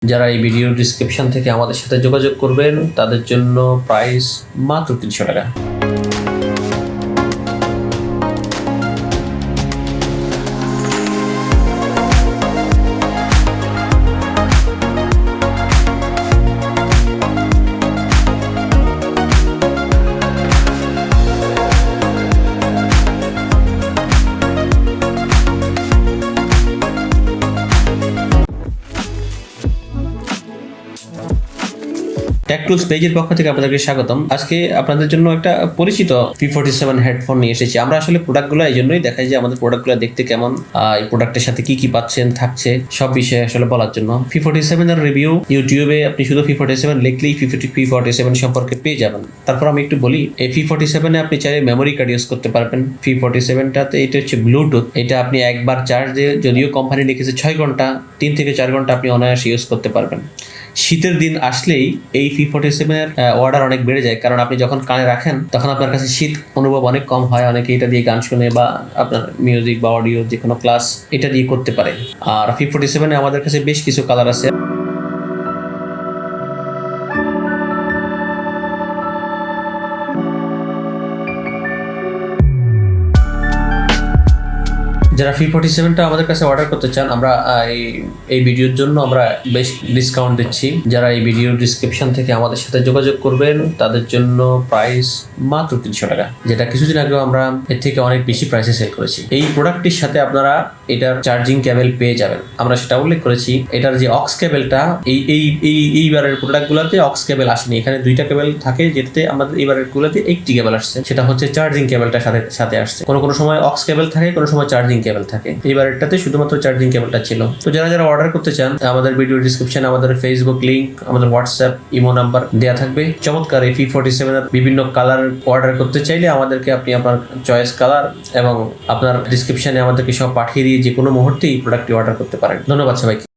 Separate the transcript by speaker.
Speaker 1: যারা এই video description থেকে আমাদের সাথে যোগাযোগ করবেন তাদের জন্য প্রাইস মাত্র 300 টাকা। টেক টুলস পেজের পক্ষ থেকে আপনাদেরকে স্বাগতম। আজকে আপনাদের জন্য একটা পরিচিত p47 হেডফোন নিয়ে এসেছি। আমরা আসলে প্রোডাক্টগুলো এই জন্যই দেখাই যে আমাদের প্রোডাক্টগুলো দেখতে কেমন, এই প্রোডাক্টের সাথে কি কি পাচ্ছেন থাকছে সব বিষয়ে আসলে বলার জন্য। p47 এর রিভিউ ইউটিউবে আপনি শুধু p47 লিখলেই p47 সম্পর্কে পেয়ে যাবেন। তারপর আমি একটু বলি, এই p47 এ আপনি চাইলে মেমোরি কার্ড ইউজ করতে পারবেন। p47টাতে এটা হচ্ছে ব্লুটুথ, এটা আপনি একবার চার্জ দিয়ে, যদিও কোম্পানি লিখেছে 6 ঘন্টা, 3 থেকে 4 ঘন্টা আপনি অনায়াসে ইউজ করতে পারবেন। শীতের দিন আসলেই এই p47 এর অর্ডার অনেক বেড়ে যায়, কারণ আপনি যখন কানে রাখেন তখন আপনার কাছে শীত অনুভব অনেক কম হয়। অনেকে এটা দিয়ে গান শুনে বা আপনার মিউজিক বা অডিও যে কোনো ক্লাস এটা দিয়ে করতে পারে। আর p47 এ আমাদের কাছে বেশ কিছু কালার আছে। যারা p47টা আমাদের কাছে অর্ডার করতে চান, আমরা এই ভিডিওর জন্য আমরা বেশ ডিসকাউন্ট দিচ্ছি। যারা এই ভিডিও ডিসক্রিপশন থেকে আমাদের সাথে যোগাযোগ করবেন তাদের জন্য প্রাইস মাত্র 300 টাকা, যেটা কিছুদিন আগে আমরা এর থেকে অনেক বেশি প্রাইসে সেল করেছি। এই প্রোডাক্টটির সাথে আপনারা এটার চার্জিং কেবল পেয়ে যাবেন। আমরা সেটা উল্লেখ করেছি। এটার যে অক্স কেবলটা এইবারের প্রোডাক্টগুলোতে অক্স কেবল আসেনি, এখানে 2টা কেবল থাকে, যেটাতে আমাদের এইবারের গুলোতে 1টি কেবল আসছে, সেটা হচ্ছে চার্জিং কেবলটা সাথে আসছে। কোনো সময় অক্স কেবল থাকে, কোনো সময় চার্জিং কেবল থাকে। এইবারেরটাতে শুধুমাত্র চার্জিং কেবলটা ছিল। তো যারা অর্ডার করতে চান, আমাদের ভিডিও ডিসক্রিপশনে আমাদের ফেসবুক লিংক, আমাদের হোয়াটসঅ্যাপ, ইমো নাম্বার দেওয়া থাকবে। চমৎকার এই p47 এর বিভিন্ন কালার অর্ডার করতে চাইলে আমাদেরকে আপনি আপনার চয়েস কালার এবং আপনার ডিসক্রিপশনে আমাদেরকে সব পাঠিয়ে দিয়ে যে কোনো মুহূর্তেই প্রোডাক্টটি অর্ডার করতে পারেন। ধন্যবাদ সবাইকে।